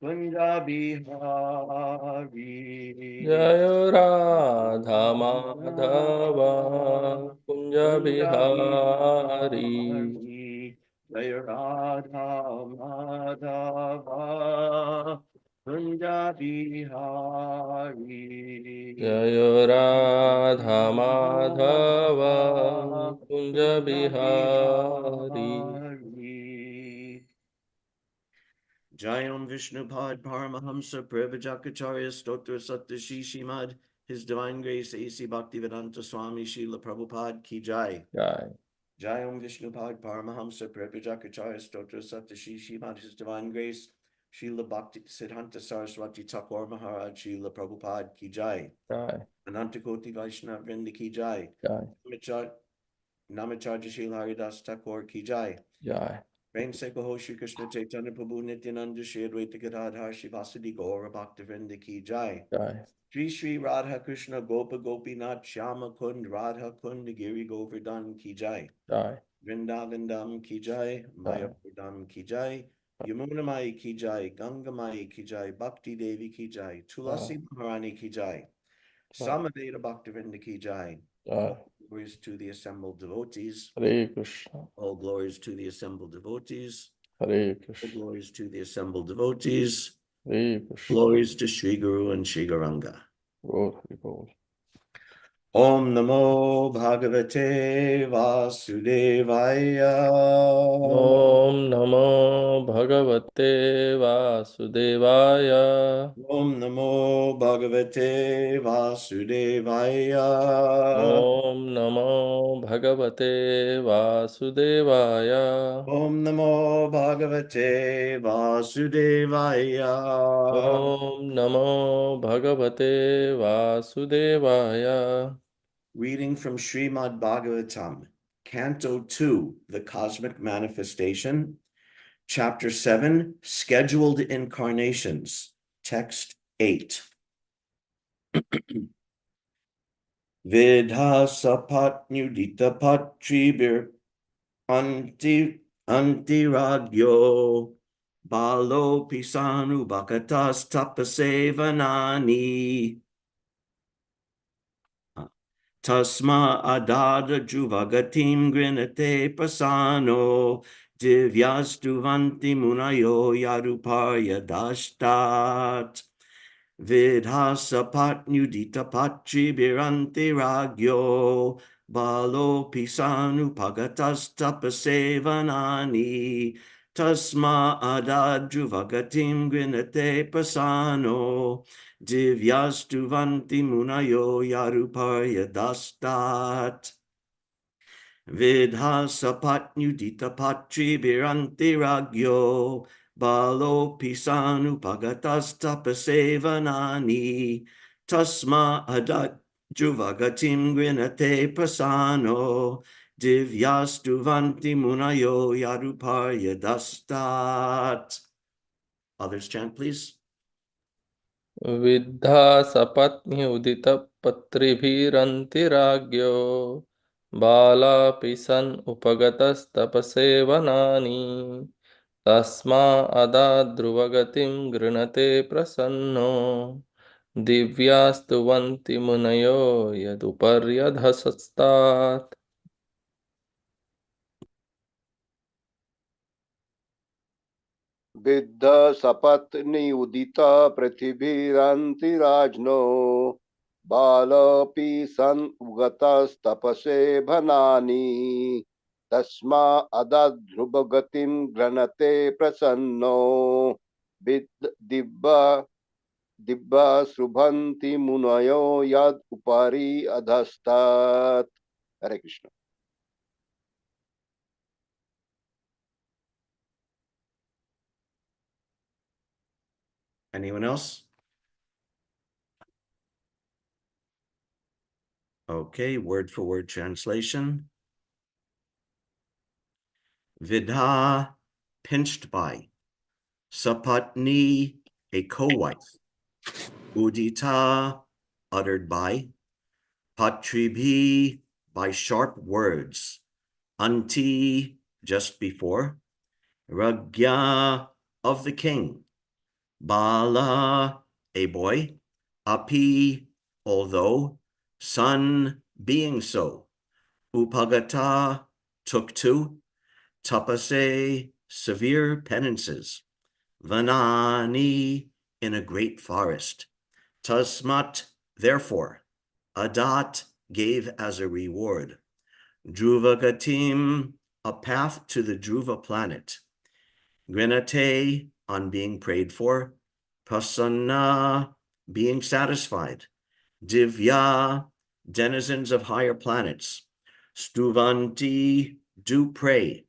Kunja Bihari. Jaya Radha Madhava Kunja Bihari. Jaya Radha Madhava Kunja Bihari. Jaya Radha Madhava Kunja Bihari. Jayam Vishnupad Paramahamsa Prabhajakacharya Stotra Saptashishi Mad, His Divine Grace A.C. Bhaktivedanta Swami Srila Prabhupada Ki Jai. Jai. Jayam Vishnupad Paramahamsa Prabhajakacharya Stotra Saptashishi Mad, His Divine Grace Srila Bhakti Siddhanta Saraswati Thakur Maharaj Srila Prabhupada Ki Jai. Jai. Anantakoti Vaishnava Vrinda Ki Jai. Jai. Namacharya Srila Ācārya Dāsa Thakur Ki Jai. Jai. Prem se kaho Shri Krishna Chaitanya Prabhu Nityananda Shri Advaita Gadadhar Shivasadi Gaura Bhaktivinoda Ki Jai. Jai. Shri Shri Radha Krishna Gopa Gopinath Shyama Kund Radha Kund Giri Govardhan Ki Jai. Jai. Vrindavandam Ki Jai. Mayapurdam Ki Jai. Yamuna Mai Ki Jai. Ganga Mai Ki Jai. Bhakti Devi Ki Jai. Tulasi Maharani Ki Jai. Samaveda Bhaktivinoda Ki Jai. Jai. Glories to the assembled devotees. Hare Krishna. All glories to the assembled devotees. Hare All Krishna. glories to the assembled devotees. Hare Krishna. Glories to Sri Guru and Sri Gauranga. Bol. Om Namo Bhagavate Vasudevaya. Om Namo Bhagavate Vasudevaya. Om Namo Bhagavate Vasudevaya. Om Namo Bhagavate Vasudevaya. Om Namo Bhagavate Vasudevaya. Om Namo Bhagavate Vasudevaya. Reading from Srimad Bhagavatam, Canto 2, The Cosmic Manifestation, Chapter 7, Scheduled Incarnations, Text 8. Vidhasapatnyudita patribir antiragyo balo pisanu bhakatas tapasevanani. Tasma adada juvagatim grinate pasano divyastuvanti munayo yaduparya dashtat vidhasapatnyudita patri biranti ragyo balo pisanu pagatas tapasevanani tasma adadjuvagatim grinate pasano divyastuvanti munayo yaduparya dastat vidhasapatnyudita patri biranti ragyo balo pisanu pagatas tapasevanani tasma adat juvagatim grinate pasano divyastuvanti munayo yaduparya dastat. Others chant, please. Viddha sapatni udita patribhirantiragyo bala pisan upagatas tapasevanani tasma adadruvagatim grinate prasanno divyastuvanti munayo yaduparyadhasastat. विद्ध सपत्नी उदित पृथिवीरन्तिराज्ञो बालपि सन् उगतस्तपसे भनानि तस्मा अदध्रुवगतिं गृणते प्रसन्नो दिव्या शुभन्ति मुनयो यद् उपरि अधस्तात्. हरे Krishna. Anyone else? Okay, word for word translation. Vidha, pinched by. Sapatni, a co-wife. Udita, uttered by. Patribhi, by sharp words. Anti, just before. Ragya, of the king. Bala, a boy, api, although, son, being so, upagata, took to, tapase, severe penances, vanani, in a great forest, tasmat, therefore, adat, gave as a reward, Druvagatim, a path to the Dhruva planet, Grinate, on being prayed for, Prasanna, being satisfied, Divya, denizens of higher planets, Stuvanti, do pray,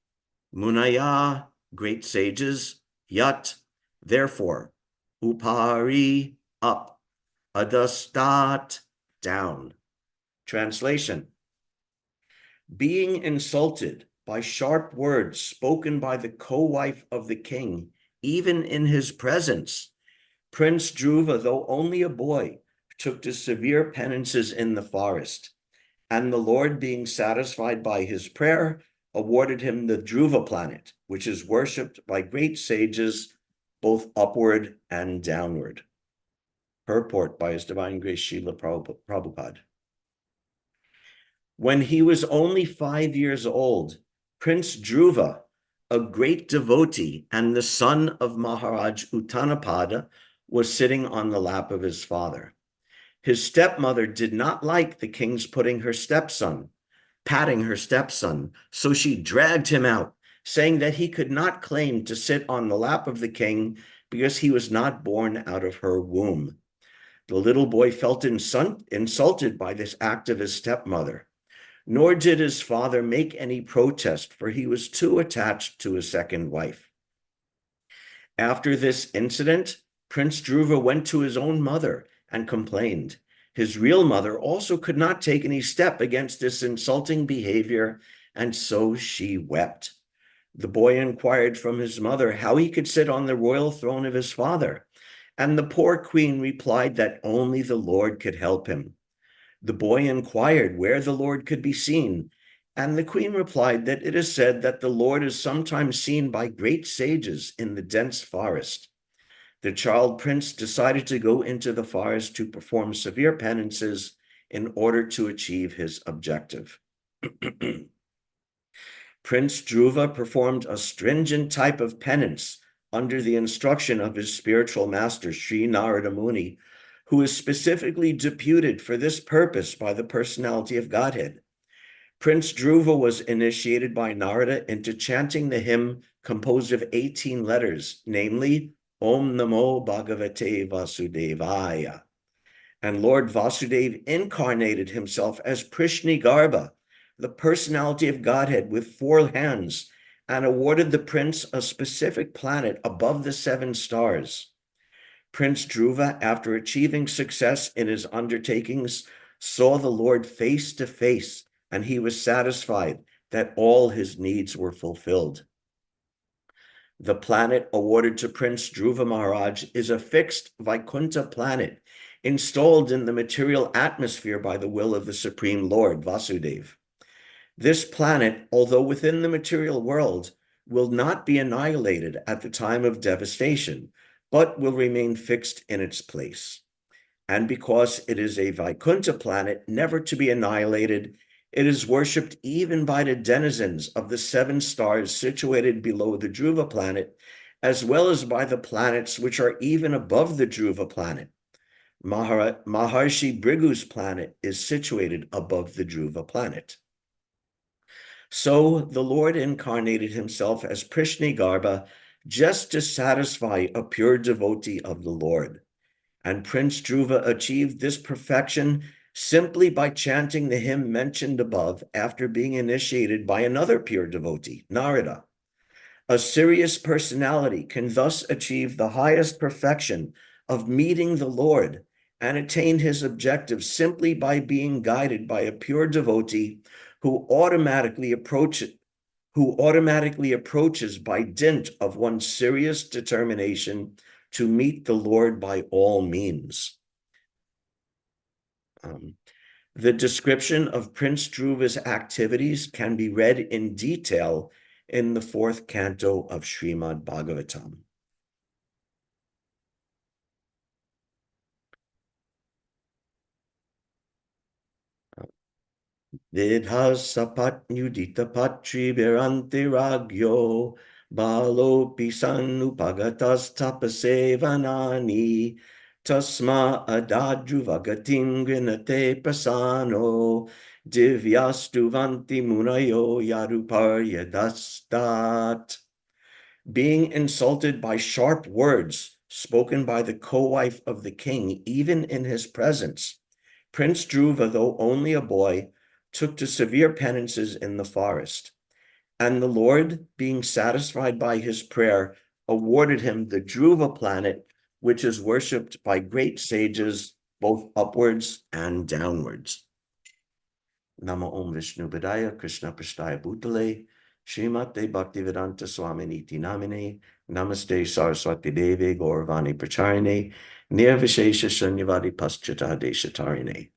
Munaya, great sages, Yat, therefore, Upari, up, Adastat, down. Translation: being insulted by sharp words spoken by the co-wife of the king, even in his presence, Prince Dhruva, though only a boy, took to severe penances in the forest, and the Lord, being satisfied by his prayer, awarded him the Dhruva planet, which is worshipped by great sages, both upward and downward. Purport by His Divine Grace Srila Prabhupada. When he was only 5 years old, Prince Dhruva, a great devotee and the son of Maharaj Uttanapada, was sitting on the lap of his father. His stepmother did not like the king's patting her stepson, so she dragged him out, saying that he could not claim to sit on the lap of the king because he was not born out of her womb. The little boy felt insulted by this act of his stepmother. Nor did his father make any protest, for he was too attached to his second wife. After this incident, Prince Dhruva went to his own mother and complained. His real mother also could not take any step against this insulting behavior, and so she wept. The boy inquired from his mother how he could sit on the royal throne of his father, and the poor queen replied that only the Lord could help him. The boy inquired where the Lord could be seen, and the queen replied that it is said that the Lord is sometimes seen by great sages in the dense forest. The child prince decided to go into the forest to perform severe penances in order to achieve his objective. Prince Dhruva performed a stringent type of penance under the instruction of his spiritual master, Sri Narada Muni, who is specifically deputed for this purpose by the personality of Godhead. Prince Dhruva was initiated by Narada into chanting the hymn composed of 18 letters, namely, Om Namo Bhagavate Vasudevaya. And Lord Vasudeva incarnated himself as Prishnigarbha, the personality of Godhead with 4 hands, and awarded the prince a specific planet above the 7 stars. Prince Dhruva, after achieving success in his undertakings, saw the Lord face to face, and he was satisfied that all his needs were fulfilled. The planet awarded to Prince Dhruva Maharaj is a fixed Vaikuntha planet, installed in the material atmosphere by the will of the Supreme Lord, Vasudeva. This planet, although within the material world, will not be annihilated at the time of devastation, but will remain fixed in its place. And because it is a Vaikuntha planet, never to be annihilated, it is worshipped even by the denizens of the 7 stars situated below the Dhruva planet, as well as by the planets which are even above the Dhruva planet. Maharshi Brigu's planet is situated above the Dhruva planet. So the Lord incarnated himself as Prishnigarbha just to satisfy a pure devotee of the Lord. And Prince Dhruva achieved this perfection simply by chanting the hymn mentioned above after being initiated by another pure devotee, Narada. A serious personality can thus achieve the highest perfection of meeting the Lord and attain his objective simply by being guided by a pure devotee who automatically approaches by dint of one's serious determination to meet the Lord by all means. The description of Prince Dhruva's activities can be read in detail in the 4th canto of Srimad Bhagavatam. Vidhasapatnyudita patri viranti ragyo balo pisan upagatas tapasevanani tasma adadruvagatim grinate prasano divyastuvanti munayo yaduparya dastat. Being insulted by sharp words spoken by the co-wife of the king, even in his presence, Prince Dhruva, though only a boy, took to severe penances in the forest. And the Lord, being satisfied by his prayer, awarded him the Dhruva planet, which is worshipped by great sages, both upwards and downwards. Namo Om Vishnu Padaya Krishna Prasthaya Bhutale Srimate Bhaktivedanta Swaminiti Namine Namaste Saraswati Devi Gauravani Pracharine Nirvishesha Shunyavadi Paschata Deshatarine.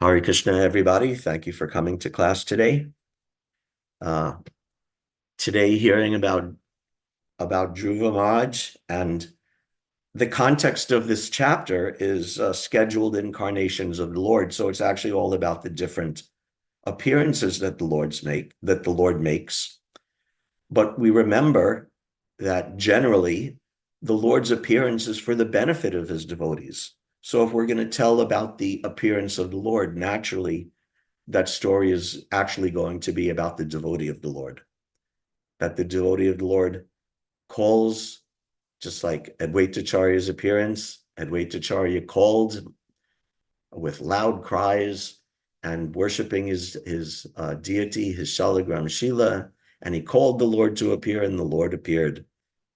Hare Krishna, everybody. Thank you for coming to class today. Today, hearing about Dhruva Maharaj, and the context of this chapter is scheduled incarnations of the Lord. So it's actually all about the different appearances that the Lord makes. But we remember that generally the Lord's appearance is for the benefit of his devotees. So if we're going to tell about the appearance of the Lord, naturally, that story is actually going to be about the devotee of the Lord. That the devotee of the Lord calls, just like Advaita Acārya's appearance. Advaita Acārya called with loud cries and worshiping his deity, his Shalagram Shila, and he called the Lord to appear, and the Lord appeared.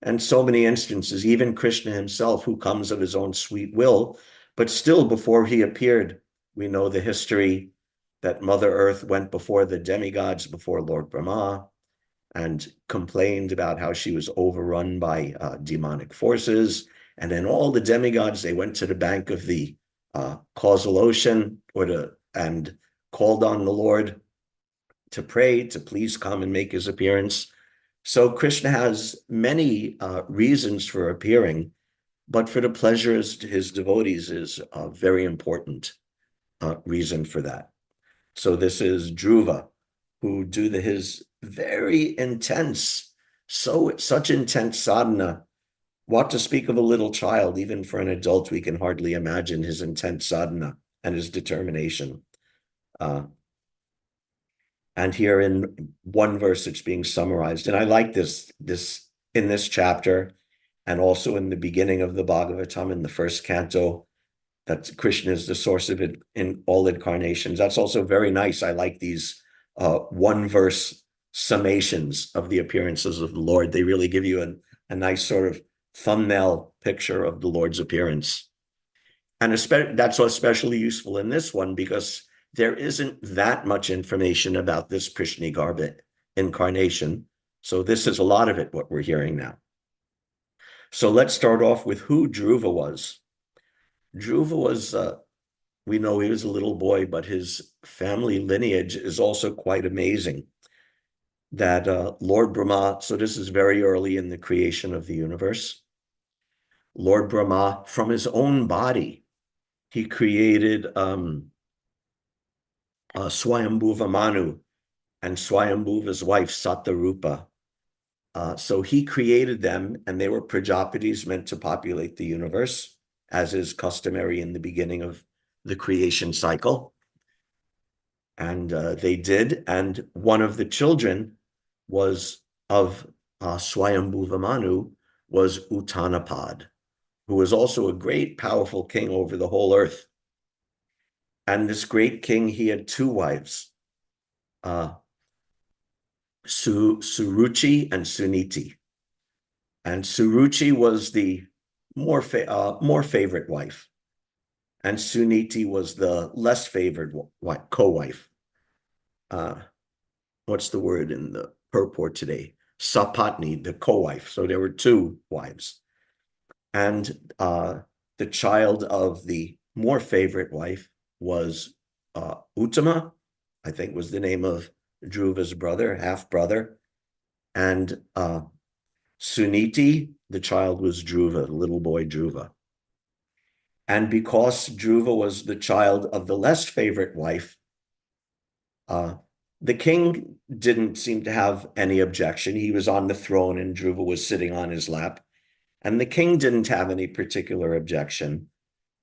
And so many instances, even Krishna himself, who comes of his own sweet will, but still before he appeared, we know the history that Mother Earth went before the demigods, before Lord Brahma, and complained about how she was overrun by demonic forces. And then all the demigods, they went to the bank of the causal ocean and called on the Lord to pray, to please come and make his appearance. So Krishna has many reasons for appearing, but for the pleasures to his devotees is a very important reason for that. So this is Dhruva, who do his very intense, such intense sadhana. What to speak of a little child? Even for an adult, we can hardly imagine his intense sadhana and his determination. And here in one verse, it's being summarized. And I like this in this chapter, and also in the beginning of the Bhagavatam, in the first canto, that Krishna is the source of it in all incarnations. That's also very nice. I like these one verse summations of the appearances of the Lord. They really give you a nice sort of thumbnail picture of the Lord's appearance. And that's especially useful in this one, because there isn't that much information about this Prishnigarbha incarnation. So this is a lot of it, what we're hearing now. So let's start off with who Dhruva was. Dhruva was, we know he was a little boy, but his family lineage is also quite amazing. That Lord Brahma, so this is very early in the creation of the universe. Lord Brahma, from his own body, he created Swayambhuva Manu and Swayambhuva's wife, Satarupa. So he created them, and they were Prajapatis meant to populate the universe, as is customary in the beginning of the creation cycle. And they did, and one of the children was of Swayambhuva Manu was Uttanapad, who was also a great, powerful king over the whole earth. And this great king, he had two wives, Suruchi and Suniti. And Suruchi was the more favorite wife, and Suniti was the less favored co-wife. What's the word in the purport today? Sapatni, the co-wife. So there were two wives. And the child of the more favorite wife was Uttama, I think was the name of Dhruva's brother, half-brother. And Suniti, the child was Dhruva, the little boy Dhruva. And because Dhruva was the child of the less favorite wife, the king didn't seem to have any objection. He was on the throne and Dhruva was sitting on his lap. And the king didn't have any particular objection.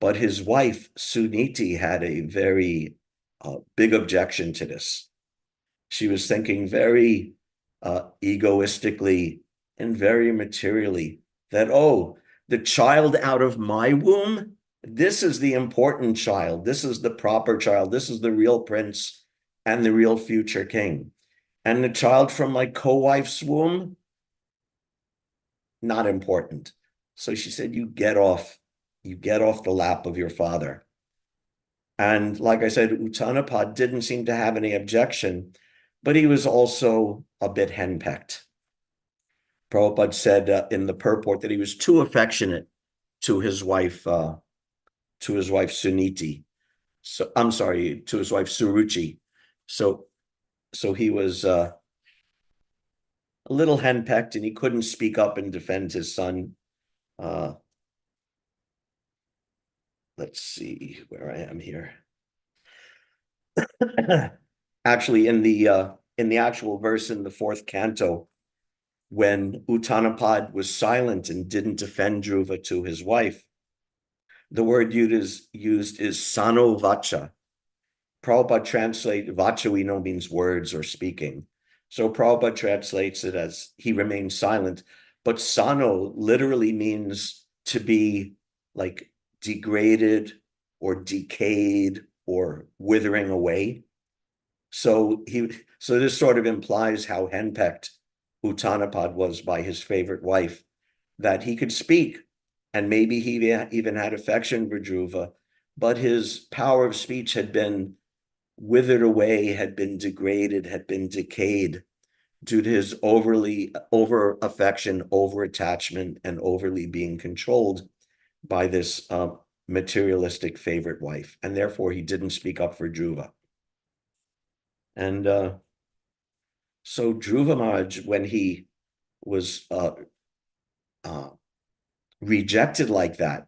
But his wife, Suniti, had a very big objection to this. She was thinking very egoistically and very materially that, oh, the child out of my womb, this is the important child. This is the proper child. This is the real prince and the real future king. And the child from my co-wife's womb, not important. So she said, you get off the lap of your father. And like I said, Uttanapad didn't seem to have any objection, but he was also a bit henpecked. Prabhupada said in the purport that he was too affectionate to his wife Suniti. So I'm sorry, to his wife Suruchi. So he was a little henpecked, and he couldn't speak up and defend his son. Let's see where I am here. Actually, in the actual verse in the 4th canto, when Uttanapad was silent and didn't defend Dhruva to his wife, the word used is sano vacha. Prabhupada translates, vacha we know means words or speaking. So Prabhupada translates it as he remained silent. But sano literally means to be like degraded or decayed or withering away. So this sort of implies how henpecked Uttanapad was by his favorite wife, that he could speak, and maybe he even had affection for Dhruva, but his power of speech had been withered away, had been degraded, had been decayed due to his over affection, over attachment, and overly being controlled by this materialistic favorite wife. And therefore he didn't speak up for Dhruva. And so Dhruva Maharaj, when he was rejected like that,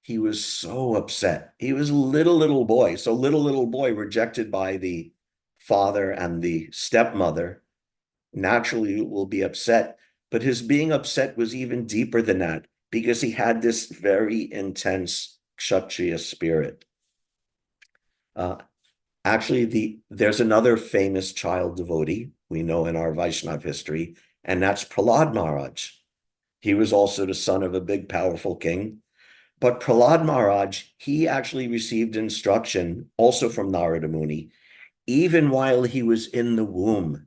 he was so upset. He was a little boy. So little boy rejected by the father and the stepmother naturally will be upset. But his being upset was even deeper than that, because he had this very intense Kshatriya spirit. Actually, there's another famous child devotee we know in our Vaishnav history, and that's Prahlad Maharaj. He was also the son of a big, powerful king. But Prahlad Maharaj, he actually received instruction also from Narada Muni, even while he was in the womb.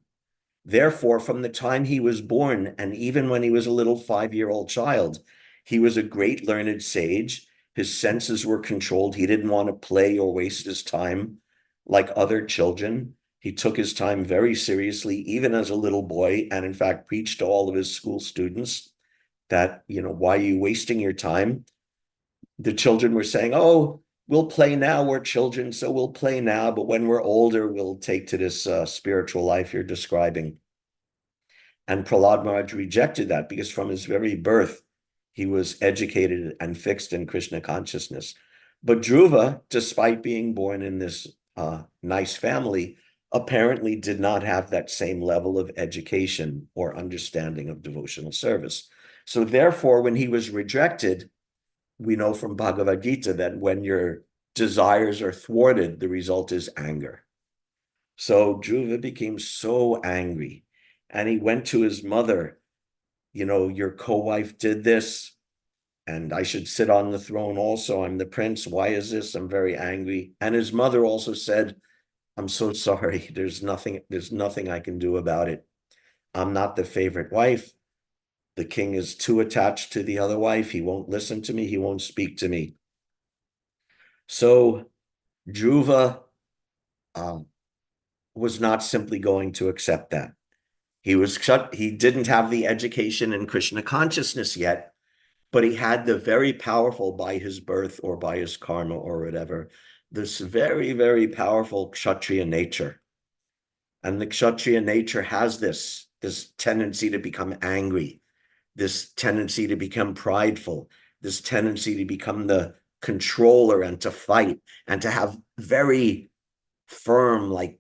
Therefore, from the time he was born, and even when he was a little 5-year-old child, he was a great learned sage. His senses were controlled. He didn't want to play or waste his time like other children. He took his time very seriously, even as a little boy, and in fact preached to all of his school students that, why are you wasting your time? The children were saying, oh, we'll play now, we're children, so we'll play now, but when we're older, we'll take to this spiritual life you're describing. And Prahlad Maharaj rejected that, because from his very birth, he was educated and fixed in Krishna consciousness. But Dhruva, despite being born in this nice family, apparently did not have that same level of education or understanding of devotional service. So therefore, when he was rejected, we know from Bhagavad Gita that when your desires are thwarted, the result is anger. So Dhruva became so angry, and he went to his mother, your co-wife did this, and I should sit on the throne also. I'm the prince. Why is this? I'm very angry. And his mother also said, I'm so sorry. There's nothing I can do about it. I'm not the favorite wife. The king is too attached to the other wife. He won't listen to me. He won't speak to me. So Dhruva was not simply going to accept that. He didn't have the education in Krishna consciousness yet, but he had the very powerful, by his birth or by his karma or whatever, this very, very powerful Kshatriya nature. And the Kshatriya nature has this tendency to become angry, this tendency to become prideful, this tendency to become the controller and to fight and to have very firm, like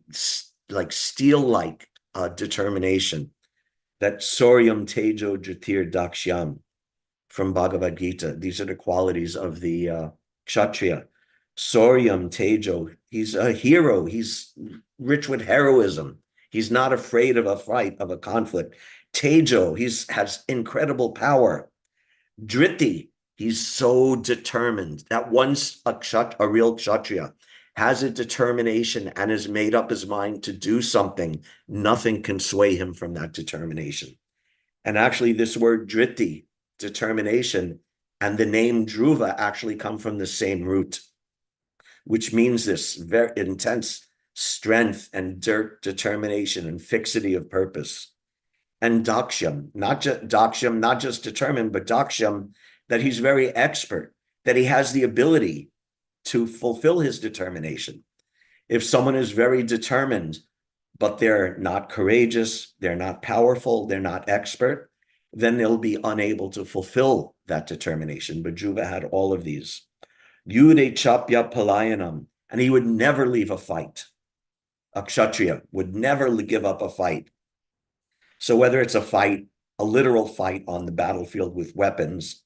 steel-like determination. That Soryam Tejo Jyotir Dakshyam from Bhagavad Gita. These are the qualities of the Kshatriya. Soryam Tejo, he's a hero. He's rich with heroism. He's not afraid of a fight, of a conflict. Tejo, has incredible power. Dhriti, he's so determined that once a real Kshatriya has a determination and has made up his mind to do something, nothing can sway him from that determination. And actually, this word Dhriti, determination, and the name Dhruva actually come from the same root, which means this very intense strength and determination and fixity of purpose. And Dakshyam, not just determined, but Dakshyam, that he's very expert, that he has the ability to fulfill his determination. If someone is very determined, but they're not courageous, they're not powerful, they're not expert, then they'll be unable to fulfill that determination. But Dhruva had all of these. Yude chapya palayanam, and he would never leave a fight. A Kshatriya would never give up a fight. So whether it's a fight, a literal fight on the battlefield with weapons,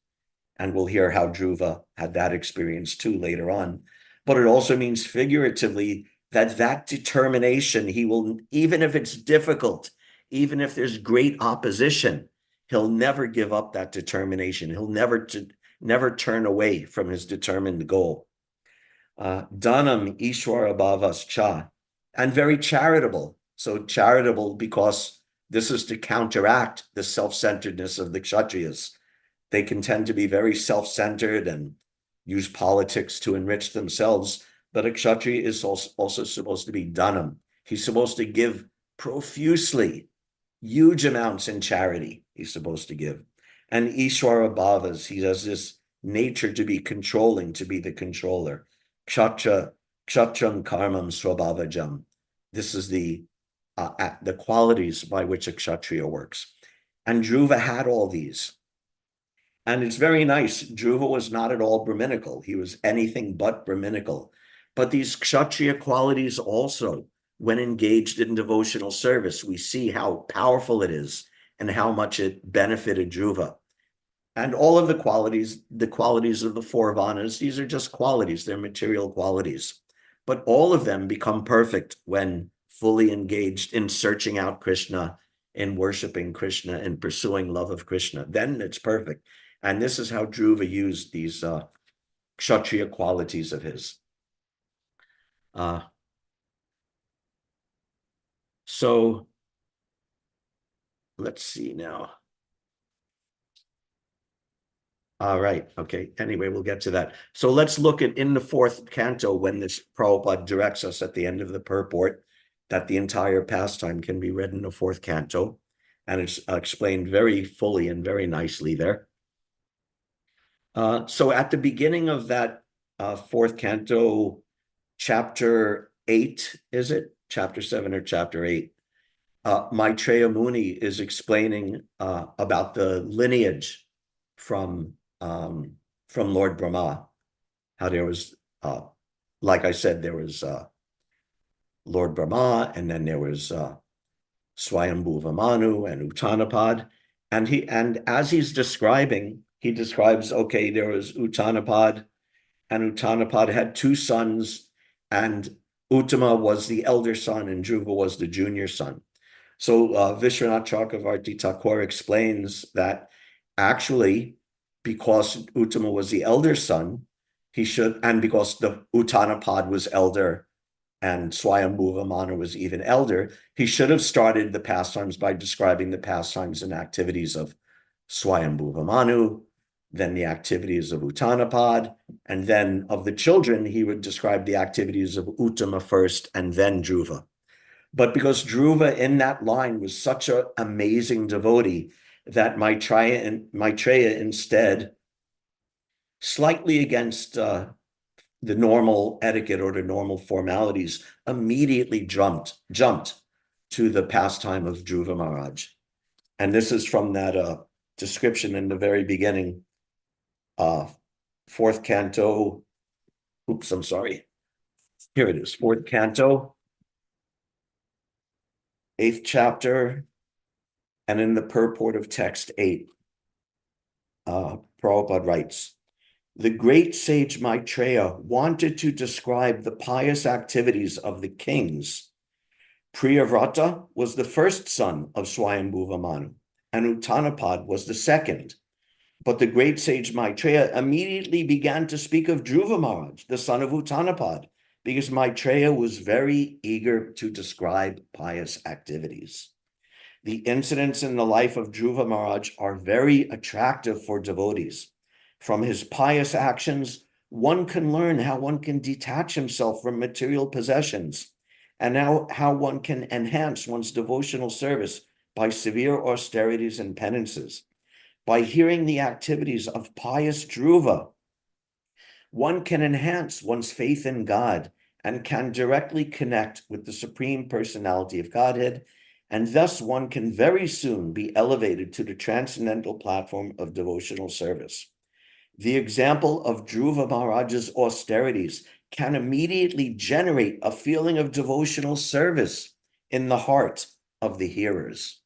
and we'll hear how Dhruva had that experience too later on, but it also means figuratively that determination, he will, even if it's difficult, even if there's great opposition, he'll never give up that determination. He'll never turn away from his determined goal. Dhanam Ishwara Bhavas Cha, and very charitable. So charitable because this is to counteract the self-centeredness of the Kshatriyas. They can tend to be very self-centered and use politics to enrich themselves, but a Kshatriya is also supposed to be dhanam. He's supposed to give profusely, huge amounts in charity he's supposed to give. And Ishwara Bhavas, he has this nature to be controlling, to be the controller. Kshatram karmam swabhavajam. This is the qualities by which a Kshatriya works. And Dhruva had all these. And it's very nice. Dhruva was not at all Brahminical. He was anything but Brahminical. But these Kshatriya qualities also, when engaged in devotional service, we see how powerful it is and how much it benefited Dhruva. And all of the qualities of the four Vanas, these are just qualities, they're material qualities. But all of them become perfect when fully engaged in searching out Krishna, in worshiping Krishna, and pursuing love of Krishna. Then it's perfect. And this is how Dhruva used these Kshatriya qualities of his. So let's see now. All right, okay, anyway, we'll get to that. So let's look at in the fourth canto when this Prabhupada directs us at the end of the purport that the entire pastime can be read in the fourth canto. And it's explained very fully and very nicely there. So at the beginning of that fourth canto, chapter 8, is it? Chapter 7 or chapter 8? Maitreya Muni is explaining about the lineage from Lord Brahma. How there was, like I said, there was Lord Brahma, and then there was Swayambhuva Manu and Uttanapad. And as he's describing, he describes, okay, there was Uttanapad, and Uttanapad had two sons, and Uttama was the elder son, and Dhruva was the junior son. So Vishwanath Chakravarti Thakur explains that actually, because Uttama was the elder son, and because the Uttanapad was elder, and Swayambhuva Manu was even elder, he should have started the pastimes by describing the pastimes and activities of Swayambhuva Manu, then the activities of Uttanapad, and then of the children, he would describe the activities of Uttama first and then Dhruva. But because Dhruva in that line was such an amazing devotee that Maitreya instead, slightly against the normal etiquette or the normal formalities, immediately jumped to the pastime of Dhruva Maharaj. And this is from that description in the very beginning, fourth canto. Oops, I'm sorry. Here it is, fourth canto, 8th chapter, and in the purport of text 8, Prabhupada writes, the great sage Maitreya wanted to describe the pious activities of the kings. Priyavrata was the first son of Swayambhuva Manu, and Uttanapad was the second. But the great sage Maitreya immediately began to speak of Dhruva Maharaj, the son of Uttanapad, because Maitreya was very eager to describe pious activities. The incidents in the life of Dhruva Maharaj are very attractive for devotees. From his pious actions, one can learn how one can detach himself from material possessions and how one can enhance one's devotional service by severe austerities and penances. By hearing the activities of pious Dhruva, one can enhance one's faith in God and can directly connect with the Supreme Personality of Godhead, and thus one can very soon be elevated to the transcendental platform of devotional service. The example of Dhruva Maharaj's austerities can immediately generate a feeling of devotional service in the heart of the hearers.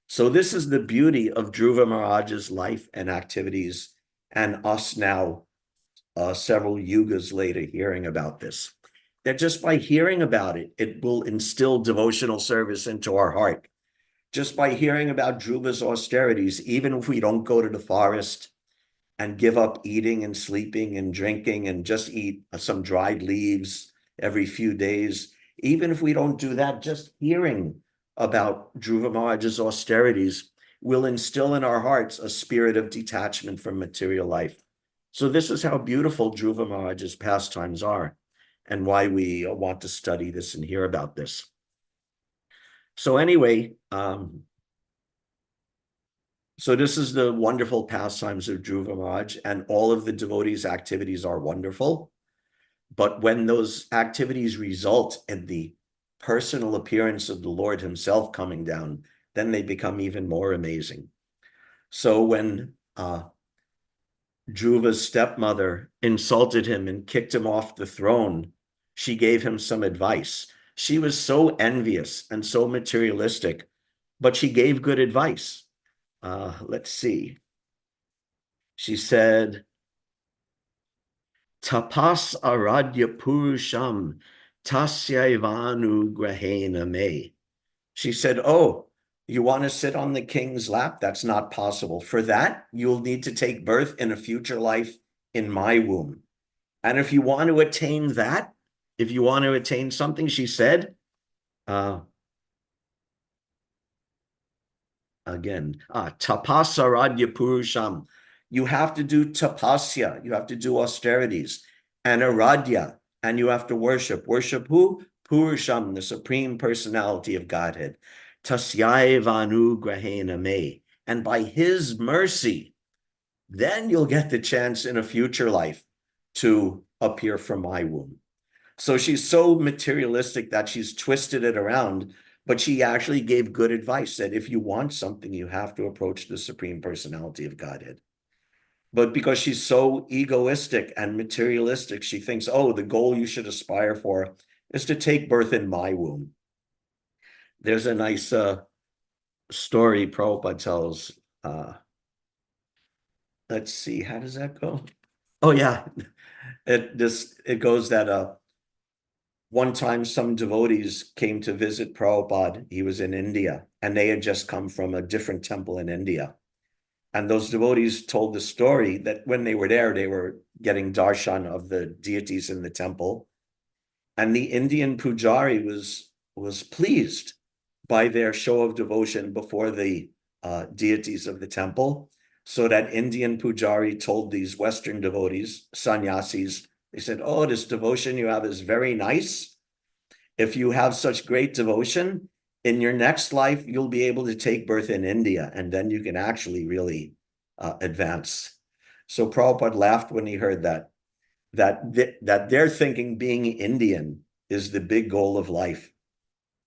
So this is the beauty of Dhruva Maharaj's life and activities, and us now, several yugas later, hearing about this. That just by hearing about it, it will instill devotional service into our heart. Just by hearing about Dhruva's austerities, even if we don't go to the forest and give up eating and sleeping and drinking and just eat some dried leaves every few days, even if we don't do that, just hearing about Dhruva Maharaj's austerities will instill in our hearts a spirit of detachment from material life. So this is how beautiful Dhruva Maharaj's pastimes are, and why we want to study this and hear about this. So anyway, so this is the wonderful pastimes of Dhruva Maharaj, and all of the devotees' activities are wonderful. But when those activities result in the personal appearance of the Lord himself coming down, then they become even more amazing. So when Dhruva's stepmother insulted him and kicked him off the throne, she gave him some advice. She was so envious and so materialistic, but she gave good advice. Let's see. She said, tapas aradya purusham tasyaivanu grahena me. She said, oh, you want to sit on the king's lap? That's not possible. For that, you'll need to take birth in a future life in my womb. And if you want to attain that, if you want to attain something, she said, again, tapasaradya purusham. You have to do tapasya, you have to do austerities, and aradya, and you have to worship. Worship who? Purusham, the Supreme Personality of Godhead. Tasyai grahena me. And by his mercy, then you'll get the chance in a future life to appear from my womb. So she's so materialistic that she's twisted it around, but she actually gave good advice, that if you want something, you have to approach the Supreme Personality of Godhead. But because she's so egoistic and materialistic, she thinks, oh, the goal you should aspire for is to take birth in my womb. There's a nice story Prabhupada tells. Let's see, how does that go? Oh, yeah. It goes that one time some devotees came to visit Prabhupada. He was in India, and they had just come from a different temple in India. And those devotees told the story that when they were there, they were getting darshan of the deities in the temple. And the Indian pujari was pleased by their show of devotion before the deities of the temple. So that Indian pujari told these Western devotees, sannyasis, they said, oh, this devotion you have is very nice. If you have such great devotion, in your next life, you'll be able to take birth in India, and then you can actually really advance. So Prabhupada laughed when he heard that they're thinking being Indian is the big goal of life,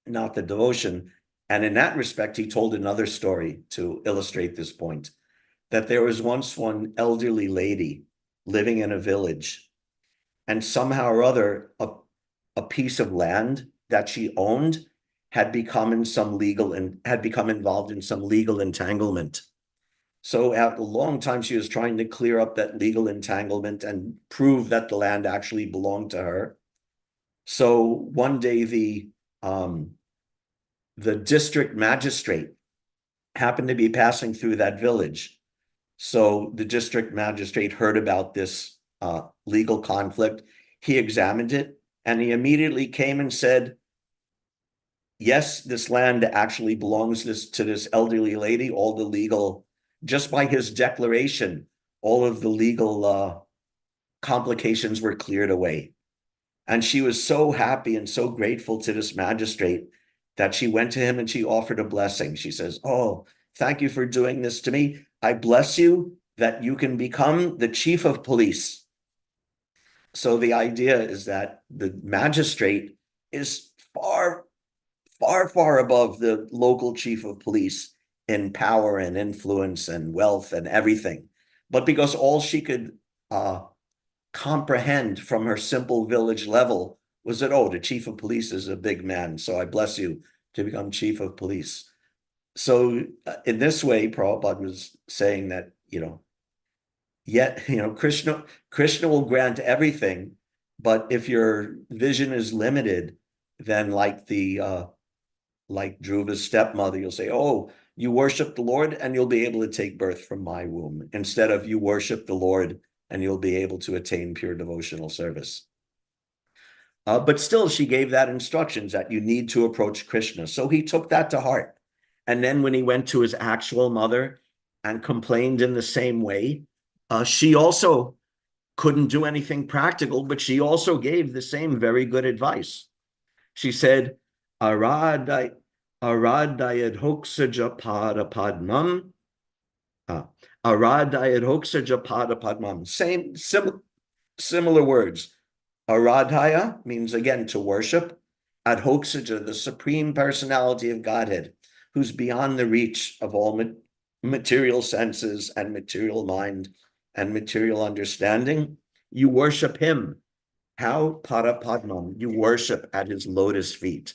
not the devotion. And in that respect, he told another story to illustrate this point, that there was once one elderly lady living in a village. And somehow or other, a piece of land that she owned had become involved in some legal entanglement. So after a long time, she was trying to clear up that legal entanglement and prove that the land actually belonged to her. So one day, the district magistrate happened to be passing through that village. So the district magistrate heard about this legal conflict. He examined it, and he immediately came and said, yes, this land actually belongs to this elderly lady. All the legal, just by his declaration, all of the legal complications were cleared away. And she was so happy and so grateful to this magistrate that she went to him and she offered a blessing. She says, oh, thank you for doing this to me. I bless you that you can become the chief of police. So the idea is that the magistrate is far, far, far above the local chief of police in power and influence and wealth and everything. But because all she could comprehend from her simple village level was that, oh, the chief of police is a big man, so I bless you to become chief of police. So in this way, Prabhupada was saying that, Krishna will grant everything, but if your vision is limited, then like Dhruva's stepmother, you'll say, oh, you worship the Lord and you'll be able to take birth from my womb, instead of you worship the Lord and you'll be able to attain pure devotional service. But still, she gave that instructions that you need to approach Krishna. So he took that to heart. And then when he went to his actual mother and complained in the same way, she also couldn't do anything practical, but she also gave the same very good advice. She said, Aradayad hoksaja pada padmam. Aradayad hoksaja pada padmam. Similar words. Aradhaya means, again, to worship. Adhoksaja, the supreme personality of Godhead, who's beyond the reach of all material senses and material mind and material understanding. You worship him. How? Pada Padmam. You worship at his lotus feet.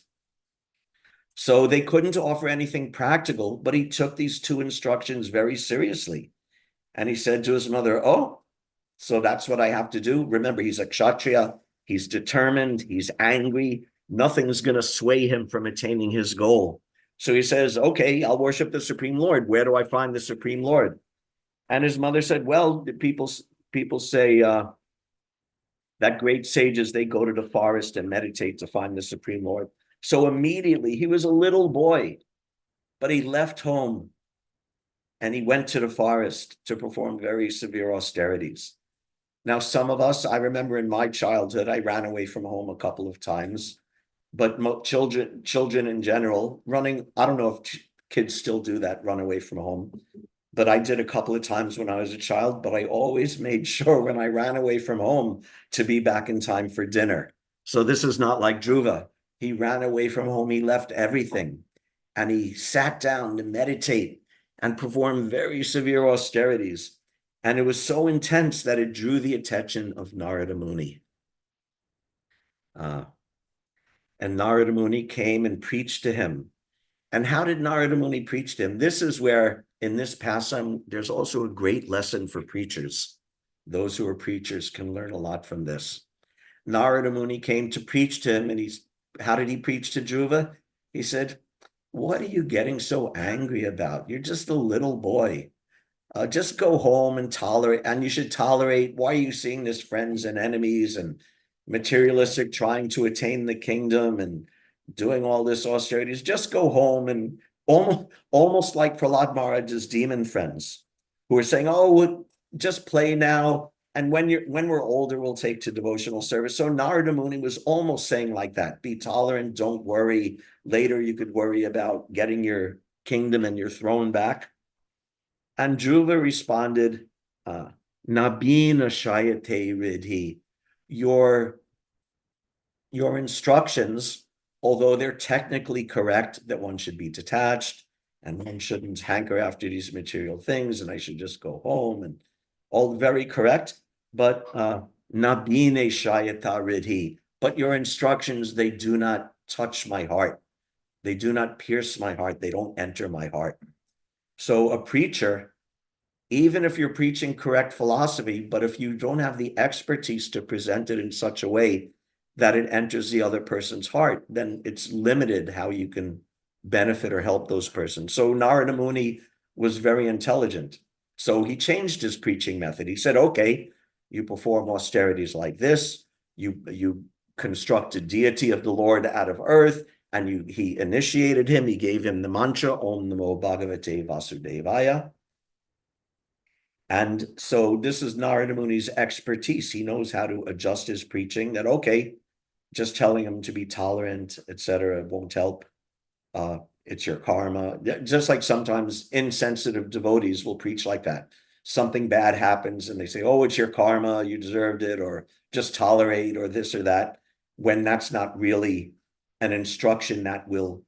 So they couldn't offer anything practical, but he took these two instructions very seriously. And he said to his mother, oh, so that's what I have to do. Remember, he's a Kshatriya. He's determined. He's angry. Nothing's going to sway him from attaining his goal. So he says, okay, I'll worship the Supreme Lord. Where do I find the Supreme Lord? And his mother said, well, people say that great sages, they go to the forest and meditate to find the Supreme Lord. So immediately, he was a little boy, but he left home and he went to the forest to perform very severe austerities. Now, some of us, I remember in my childhood, I ran away from home a couple of times, but children in general, running, I don't know if kids still do that, run away from home, but I did a couple of times when I was a child, but I always made sure when I ran away from home to be back in time for dinner. So this is not like Dhruva. He ran away from home, he left everything, and he sat down to meditate and perform very severe austerities. And it was so intense that it drew the attention of Narada Muni. And Narada Muni came and preached to him. And how did Narada Muni preach to him? This is where, in this passage, there's also a great lesson for preachers. Those who are preachers can learn a lot from this. Narada Muni came to preach to him, and how did he preach to Dhruva? He said, what are you getting so angry about? You're just a little boy. Just go home and tolerate, and you should tolerate. Why are you seeing this friends and enemies and materialistic trying to attain the kingdom and doing all this austerities? Just go home. And almost like Prahlad Maharaj's demon friends who are saying, oh, just play now, and when we're older, we'll take to devotional service. So Narada Muni was almost saying like that, be tolerant, don't worry. Later you could worry about getting your kingdom and your throne back. And Dhruva responded, Nabina Shayate Ridhi, your instructions, although they're technically correct, that one should be detached and one shouldn't hanker after these material things and I should just go home, and all very correct, but nabine shayata ridhi. But your instructions, they do not touch my heart. They do not pierce my heart. They don't enter my heart. So a preacher, even if you're preaching correct philosophy, but if you don't have the expertise to present it in such a way that it enters the other person's heart, then it's limited how you can benefit or help those persons. So Narada Muni was very intelligent. So he changed his preaching method. He said, okay, you perform austerities like this, you construct a deity of the Lord out of earth, and he initiated him. He gave him the mantra, Om Namo Bhagavate Vasudevaya. And so this is Narada Muni's expertise. He knows how to adjust his preaching, that, okay, just telling him to be tolerant, etc., won't help. It's your karma. Just like sometimes insensitive devotees will preach like that. Something bad happens and they say, oh, it's your karma, you deserved it, or just tolerate, or this or that, when that's not really an instruction that will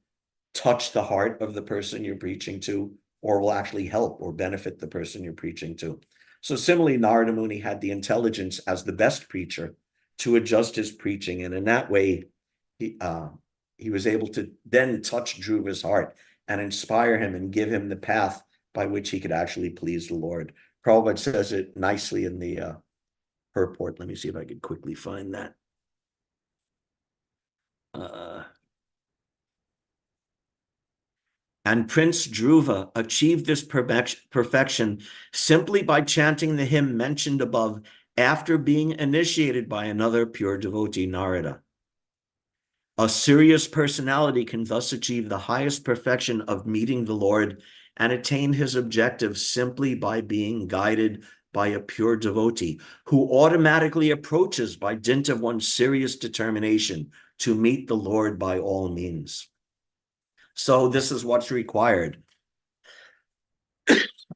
touch the heart of the person you're preaching to, or will actually help or benefit the person you're preaching to. So similarly, Narada Muni had the intelligence as the best preacher to adjust his preaching. And in that way, he was able to then touch Dhruva's heart and inspire him and give him the path by which he could actually please the Lord. Prabhupada says it nicely in the purport. Let me see if I could quickly find that. And Prince Dhruva achieved this perfection simply by chanting the hymn mentioned above after being initiated by another pure devotee, Narada. A serious personality can thus achieve the highest perfection of meeting the Lord and attain his objective simply by being guided by a pure devotee who automatically approaches by dint of one's serious determination to meet the Lord by all means. So this is what's required.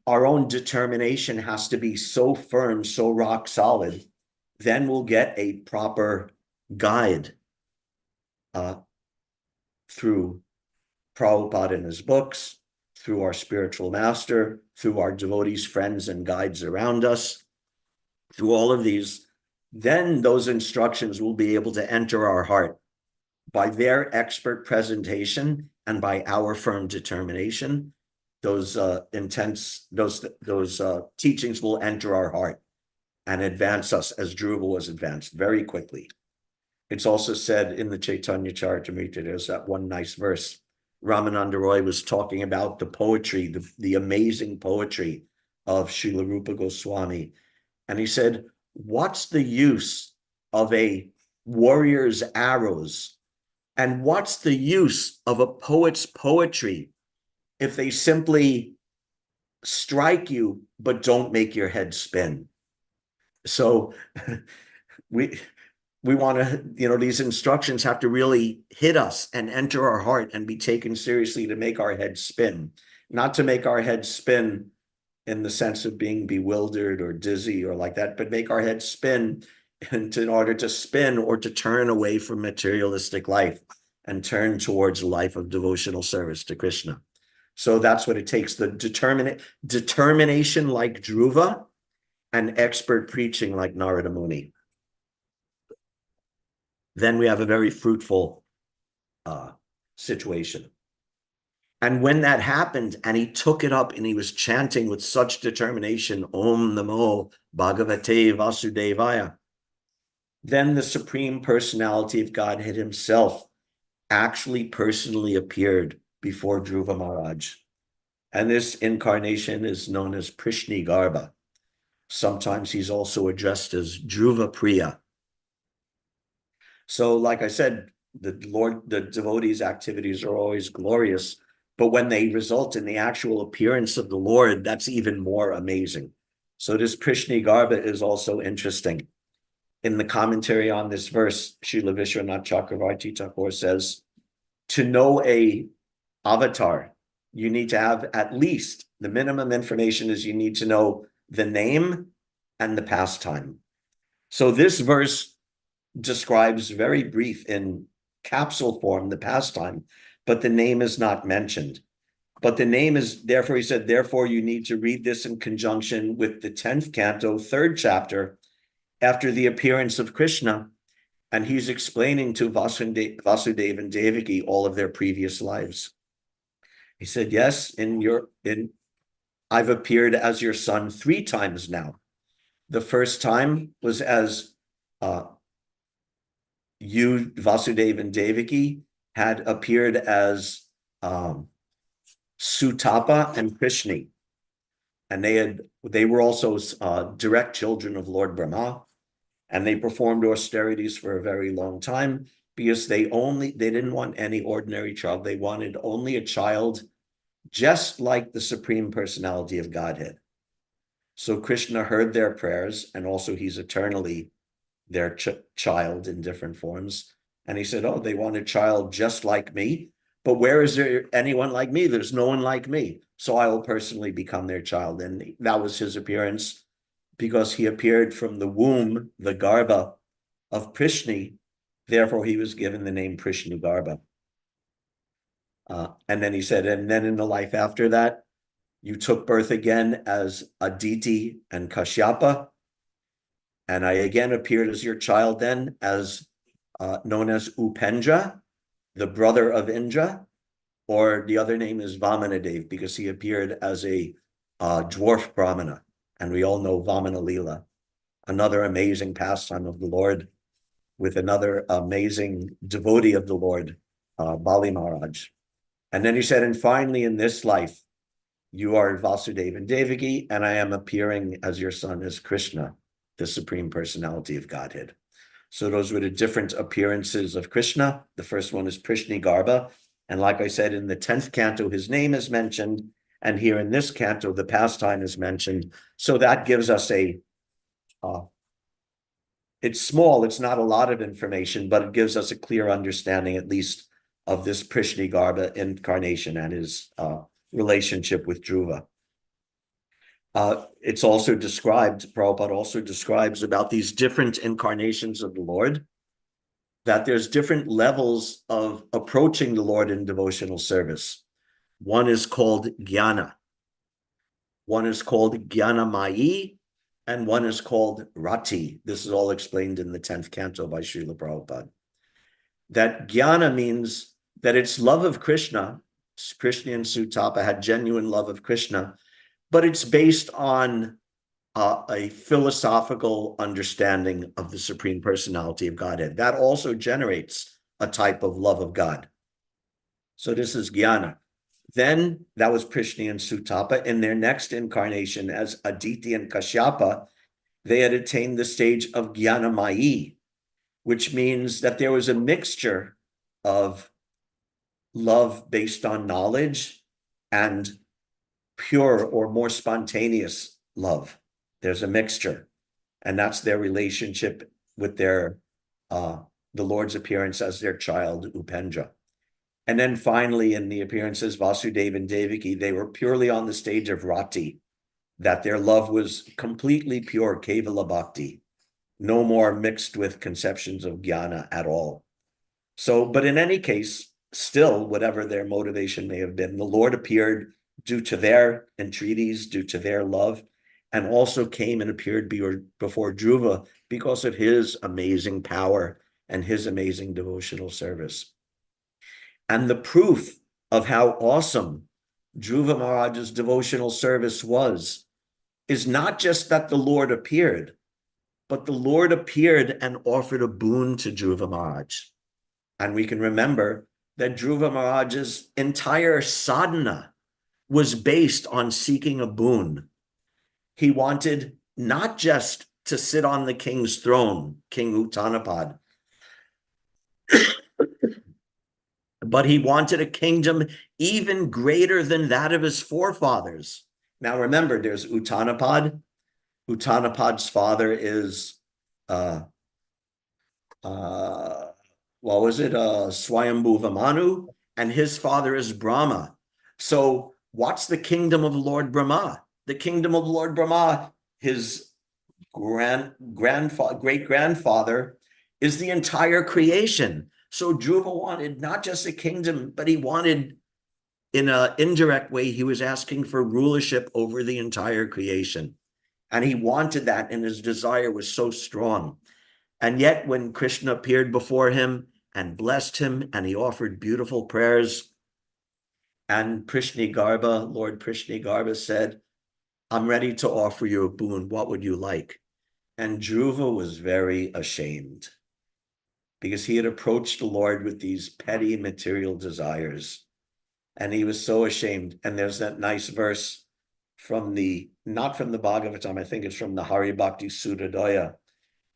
Our own determination has to be so firm, so rock solid, then we'll get a proper guide through Prabhupada and his books, through our spiritual master, through our devotees, friends, and guides around us, through all of these. Then those instructions will be able to enter our heart by their expert presentation and by our firm determination. Those teachings will enter our heart and advance us as Dhruva was advanced very quickly. It's also said in the Chaitanya Charitamrita, there's that one nice verse. Ramananda Roy was talking about the poetry, the amazing poetry of Srila Rupa Goswami. And he said, what's the use of a warrior's arrows? And what's the use of a poet's poetry if they simply strike you but don't make your head spin? So we want to, these instructions have to really hit us and enter our heart and be taken seriously to make our head spin. Not to make our head spin in the sense of being bewildered or dizzy or like that, but make our head spin in order to spin or to turn away from materialistic life and turn towards a life of devotional service to Krishna. So that's what it takes, the determination like Dhruva and expert preaching like Narada Muni. Then we have a very fruitful situation. And when that happened and he took it up and he was chanting with such determination, Om Namo Bhagavate Vasudevaya, then the Supreme Personality of Godhead himself actually personally appeared before Dhruva Maharaj. And this incarnation is known as Prishni Garbha. Sometimes he's also addressed as Dhruva Priya. So like I said, the devotees' activities are always glorious, but when they result in the actual appearance of the Lord, that's even more amazing. So this Prishni Garbha is also interesting. In the commentary on this verse, Srila Vishwanath Chakravarti Thakur says, to know a avatar, you need to have at least, the minimum information is you need to know the name and the pastime. So this verse describes very brief in capsule form the pastime, but the name is not mentioned. But the name is, therefore, he said, therefore you need to read this in conjunction with the 10th canto, 3rd chapter, after the appearance of Krishna, and he's explaining to Vasudeva and Devaki all of their previous lives. He said, yes, I've appeared as your son 3 times now. The first time was as you, Vasudeva and Devaki, had appeared as Sutapa and Krishna. And they were also direct children of Lord Brahma. And they performed austerities for a very long time because they didn't want any ordinary child. They wanted only a child just like the Supreme Personality of Godhead. So Krishna heard their prayers, and also he's eternally their child in different forms. And he said, oh, they want a child just like me, but where is there anyone like me? There's no one like me. So I will personally become their child. And that was his appearance, because he appeared from the womb, the Garbha of Prishni. Therefore, he was given the name Prishnu Garbha. And then he said, and then in the life after that, you took birth again as Aditi and Kashyapa. And I again appeared as your child then, as known as Upendra, the brother of Indra, or the other name is Vamanadev, because he appeared as a dwarf Brahmana. And we all know Vamana Leela, another amazing pastime of the Lord, with another amazing devotee of the Lord, Bali Maharaj. And then he said, and finally in this life, you are Vasudeva and Devaki, and I am appearing as your son, as Krishna, the Supreme Personality of Godhead. So those were the different appearances of Krishna. The first one is Prishni Garbha. And like I said, in the 10th canto, his name is mentioned. And here in this canto, the pastime is mentioned. So that gives us it's small, it's not a lot of information, but it gives us a clear understanding, at least, of this Prishni Garbha incarnation and his relationship with Dhruva. It's also described, Prabhupada also describes about these different incarnations of the Lord, that there's different levels of approaching the Lord in devotional service. One is called Jnana. One is called Jnanamayi, and one is called Rati. This is all explained in the 10th canto by Srila Prabhupada. That Jnana means that it's love of Krishna. Krishna and Sutapa had genuine love of Krishna, but it's based on a philosophical understanding of the Supreme Personality of Godhead. That also generates a type of love of God. So this is Jnana. Then that was Prishni and Sutapa. In their next incarnation as Aditi and Kashyapa, they had attained the stage of Jnanamayi, which means that there was a mixture of love based on knowledge and pure or more spontaneous love. There's a mixture, and that's their relationship with their the Lord's appearance as their child, Upendra. And then finally, in the appearances, Vasudeva and Devaki, they were purely on the stage of Rati, that their love was completely pure, Kevala Bhakti, no more mixed with conceptions of Jnana at all. So, but in any case, still, whatever their motivation may have been, the Lord appeared due to their entreaties, due to their love, and also came and appeared before Dhruva because of his amazing power and his amazing devotional service. And the proof of how awesome Dhruva Maharaj's devotional service was is not just that the Lord appeared, but the Lord appeared and offered a boon to Dhruva Maharaj. And we can remember that Dhruva Maharaj's entire sadhana was based on seeking a boon. He wanted not just to sit on the king's throne, King Uttanapad, but he wanted a kingdom even greater than that of his forefathers. Now remember, there's Uttanapad. Uttanapad's father is, what was it? Swayambhuva Manu, and his father is Brahma. So what's the kingdom of Lord Brahma? The kingdom of Lord Brahma, his great-grandfather, is the entire creation. So Dhruva wanted not just a kingdom, but he wanted, in an indirect way, he was asking for rulership over the entire creation. And he wanted that, and his desire was so strong. And yet when Krishna appeared before him and blessed him, and he offered beautiful prayers, and Lord Prishnigarbha said, I'm ready to offer you a boon. What would you like? And Dhruva was very ashamed because he had approached the Lord with these petty material desires. And he was so ashamed. And there's that nice verse not from the Bhagavatam, I think it's from the Hari Bhakti Sudadaya,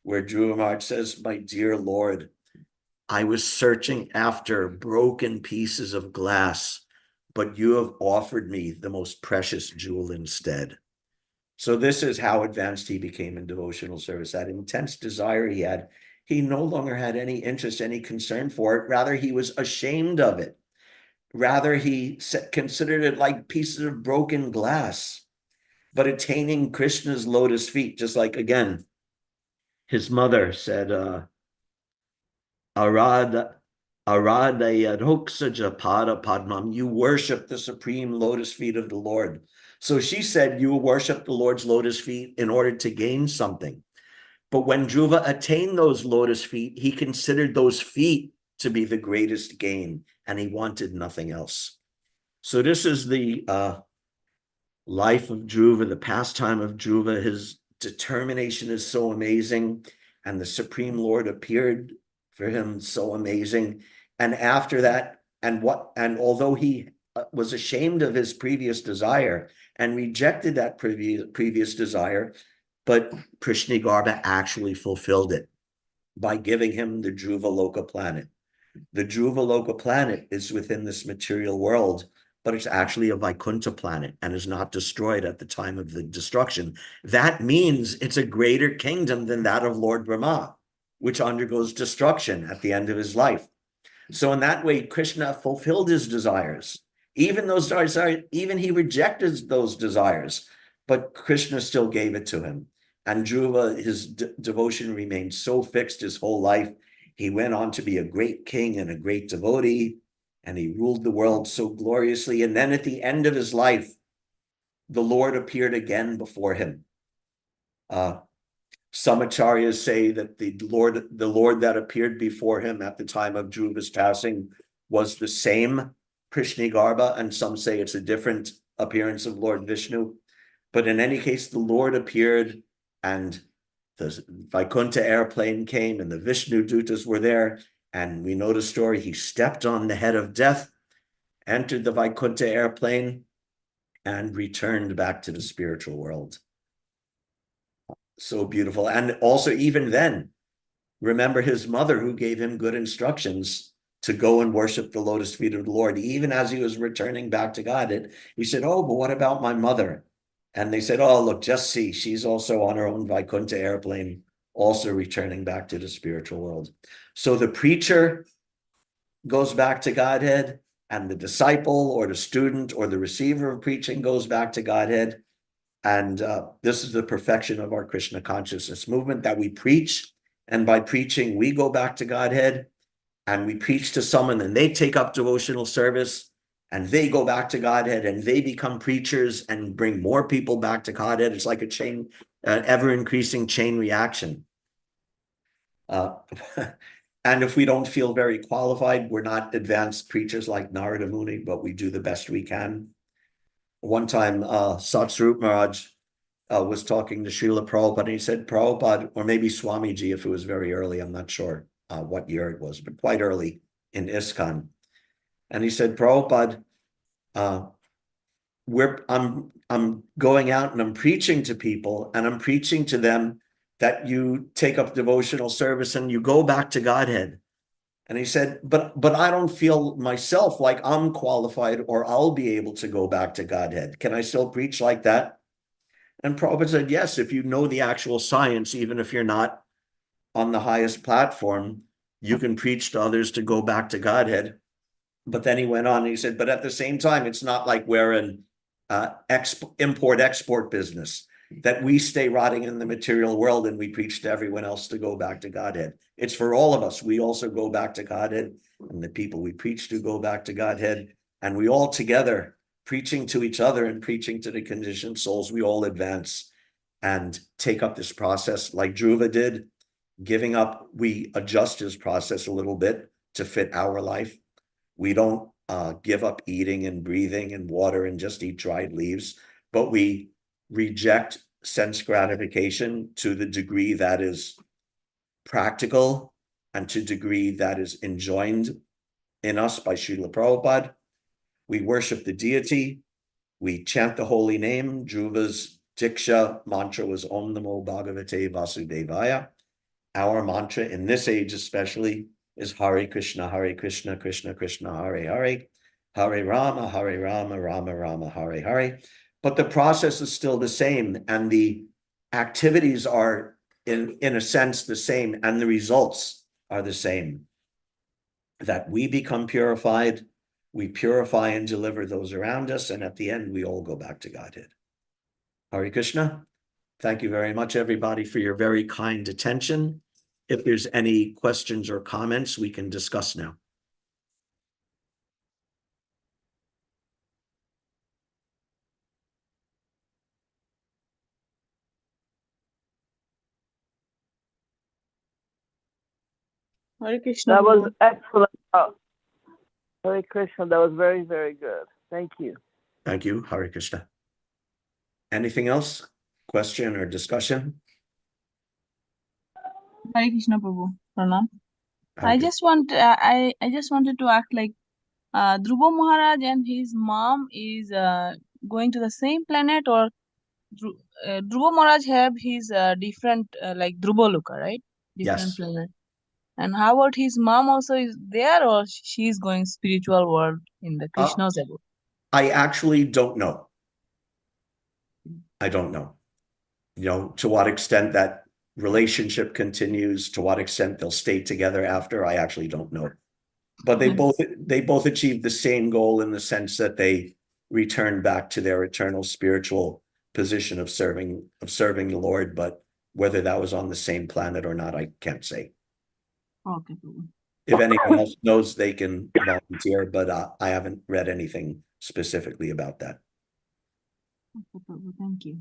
where Dhruva Maharaj says, my dear Lord, I was searching after broken pieces of glass, but you have offered me the most precious jewel instead. So this is how advanced he became in devotional service. That intense desire he had, he no longer had any interest, any concern for it. Rather, he was ashamed of it. Rather, he considered it like pieces of broken glass. But attaining Krishna's lotus feet, just like, again, his mother said, Aradayadhoksaja pada padmam, you worship the supreme lotus feet of the Lord. So she said, you worship the Lord's lotus feet in order to gain something. But when Dhruva attained those lotus feet, he considered those feet to be the greatest gain, and he wanted nothing else. So this is the life of Dhruva, the pastime of Dhruva. His determination is so amazing, and the Supreme Lord appeared for him so amazing. And after that, and although he was ashamed of his previous desire and rejected that previous desire, but Prishnigarbha actually fulfilled it by giving him the Dhruva Loka planet. The Dhruva Loka planet is within this material world, but it's actually a Vaikuntha planet and is not destroyed at the time of the destruction. That means it's a greater kingdom than that of Lord Brahma, which undergoes destruction at the end of his life. So in that way, Krishna fulfilled his desires. Even he rejected those desires, but Krishna still gave it to him. And Dhruva, his devotion remained so fixed his whole life. He went on to be a great king and a great devotee, and he ruled the world so gloriously. And then at the end of his life, the Lord appeared again before him. Some acharyas say that the Lord that appeared before him at the time of Dhruva's passing was the same Prishnigarbha, and some say it's a different appearance of Lord Vishnu. But in any case, the Lord appeared, and the Vaikuntha airplane came, and the Vishnu Dutas were there. And we know the story. He stepped on the head of death, entered the Vaikuntha airplane, and returned back to the spiritual world. So beautiful. And also, even then, remember his mother, who gave him good instructions to go and worship the lotus feet of the Lord. Even as he was returning back to God, he said, oh, but what about my mother? And they said, oh, look, just see, she's also on her own Vaikuntha airplane, also returning back to the spiritual world. So the preacher goes back to Godhead, and the disciple or the student or the receiver of preaching goes back to Godhead. And this is the perfection of our Krishna consciousness movement, that we preach, and by preaching, we go back to Godhead, and we preach to someone, and they take up devotional service, and they go back to Godhead, and they become preachers and bring more people back to Godhead. It's like a chain, an ever-increasing chain reaction. And if we don't feel very qualified, we're not advanced preachers like Narada Muni, but we do the best we can. One time, Satsvarup Maharaj was talking to Srila Prabhupada, and he said, Prabhupada, or maybe Swamiji, if it was very early, I'm not sure what year it was, but quite early in ISKCON. And he said, Prabhupada, I'm going out and I'm preaching to people, and I'm preaching to them that you take up devotional service and you go back to Godhead. And he said, but I don't feel myself like I'm qualified or I'll be able to go back to Godhead. Can I still preach like that? And Prabhupada said, yes, if you know the actual science, even if you're not on the highest platform, you can preach to others to go back to Godhead. But then he went on and he said, but at the same time, it's not like we're an import-export business, that we stay rotting in the material world and we preach to everyone else to go back to Godhead. It's for all of us. We also go back to Godhead, and the people we preach to go back to Godhead, and we all together, preaching to each other and preaching to the conditioned souls, we all advance. and take up this process like Dhruva did, giving up, we adjust his process a little bit to fit our life. We don't give up eating and breathing and water and just eat dried leaves, but we reject sense gratification to the degree that is practical and to the degree that is enjoined in us by Srila Prabhupada. We worship the deity. We chant the holy name. Dhruva's Diksha mantra was Om Namo Bhagavate Vasudevaya. Our mantra in this age especially is Hare Krishna, Krishna Krishna, Hare Hare, Hare Rama, Rama Rama, Hare Hare. But the process is still the same, and the activities are in a sense the same, and the results are the same. That we become purified, we purify and deliver those around us, and at the end we all go back to Godhead. Hare Krishna. Thank you very much, everybody, for your very kind attention. If there's any questions or comments, we can discuss now. Hare Krishna. That was excellent. Hare Krishna, that was very, very good. Thank you. Thank you, Hare Krishna. Anything else? Question or discussion? Hare Krishna Prabhu. Pranam. Hare I Krishna. just wanted to ask like Dhruva Maharaj and his mom is going to the same planet, or Dhruva Maharaj have his different like Dhruva Loka, right? Different Yes. planet. And how about his mom also is there, or she's going spiritual world in the Krishna's abode? I actually don't know. I don't know. You know, to what extent that relationship continues, to what extent they'll stay together after, I actually don't know. But they both achieved the same goal in the sense that they returned back to their eternal spiritual position of serving the Lord. But whether that was on the same planet or not, I can't say. Okay, Prabhu. If anyone else knows, they can volunteer, but I haven't read anything specifically about that. Okay, Prabhu. Thank you.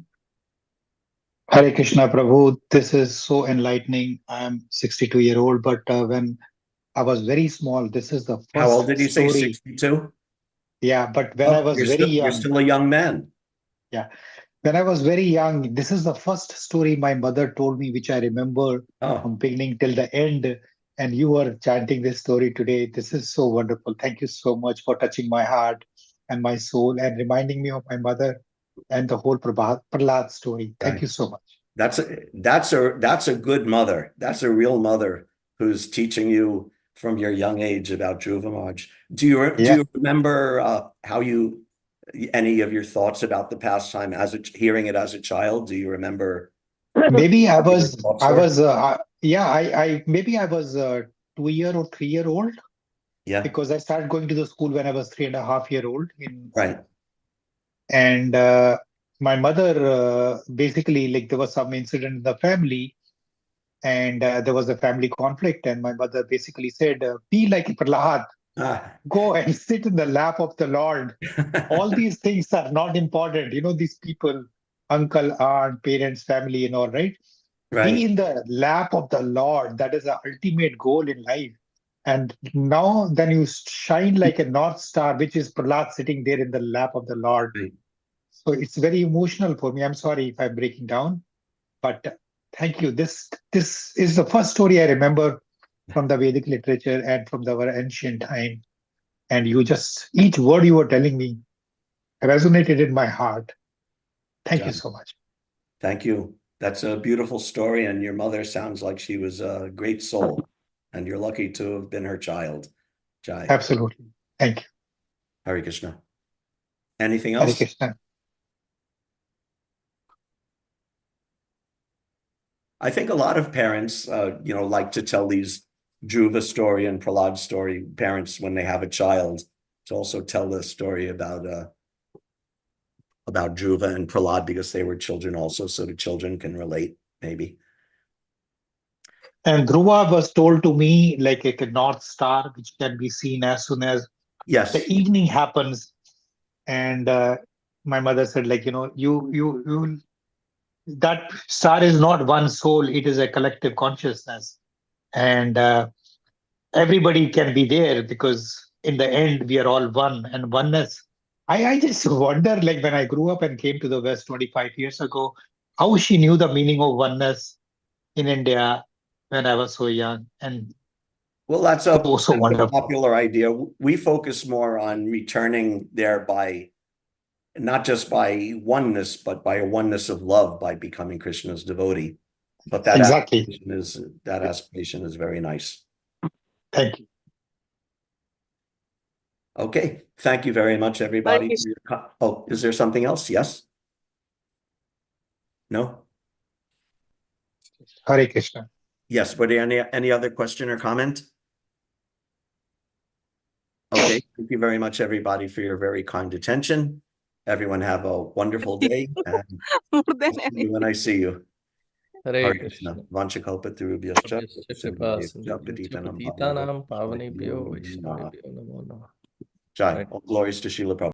Hare Krishna Prabhu, this is so enlightening. I'm 62-year-old, but when I was very small, this is the first How old did you say? story. 62? Yeah, but when I was very You're young, still a young man. yeah, when I was very young, this is the first story my mother told me, which I remember Oh, from beginning till the end. And you were chanting this story today. This is so wonderful. Thank you so much for touching my heart and my soul and reminding me of my mother and the whole Prahlad story. Thank right. you so much. That's a good mother. That's a real mother who's teaching you from your young age about Dhruva Maharaj. Do you remember any of your thoughts about the pastime hearing it as a child? Do you remember? Maybe I was Yeah. 2 year or 3 year old. Yeah. Because I started going to the school when I was 3.5 year old. Right. And my mother basically, like, there was some incident in the family, and there was a family conflict, and my mother basically said, be like Prahlad, go and sit in the lap of the Lord. All these things are not important. You know, these people, uncle, aunt, parents, family, and all, right? Right. Be in the lap of the Lord. That is the ultimate goal in life. And now then you shine like a North Star, which is Prahlad sitting there in the lap of the Lord. Right. So it's very emotional for me. I'm sorry if I'm breaking down, but thank you. This is the first story I remember from the Vedic literature and from our ancient time. And each word you were telling me resonated in my heart. Thank you so much. Thank you. That's a beautiful story, and your mother sounds like she was a great soul, and you're lucky to have been her child. Jai. Absolutely. Thank you. Hare Krishna. Anything Hare else? Krishna. I think a lot of parents, like to tell these Dhruva story and Prahlad story. Parents, when they have a child, to also tell the story about Dhruva and Prahlad, because they were children also, so the children can relate, maybe. And Dhruva was told to me like a North Star, which can be seen as soon as the evening happens. And my mother said, like, you'll that star is not one soul, it is a collective consciousness. And everybody can be there because in the end, we are all one, and oneness. I just wonder, like when I grew up and came to the West 25 years ago, how she knew the meaning of oneness in India when I was so young. And Well, that's a wonderful. popular idea. We focus more on returning there by not just by oneness, but by a oneness of love, by becoming Krishna's devotee. But that Exactly. aspiration is very nice. Thank you. Okay, thank you very much, everybody. Oh, is there something else? Yes? No? Hare Krishna. Yes, were there any other question or comment? Okay, thank you very much, everybody, for your very kind attention. Everyone have a wonderful day, and More than I'll see you anything. when I see you. Hare Krishna. Vanchakalpatarubhyascha, Kripā Patitanam Pavanebhyo Vaishnavebhyo Namo Namah. Jai. All glories to Srila Prabhupada.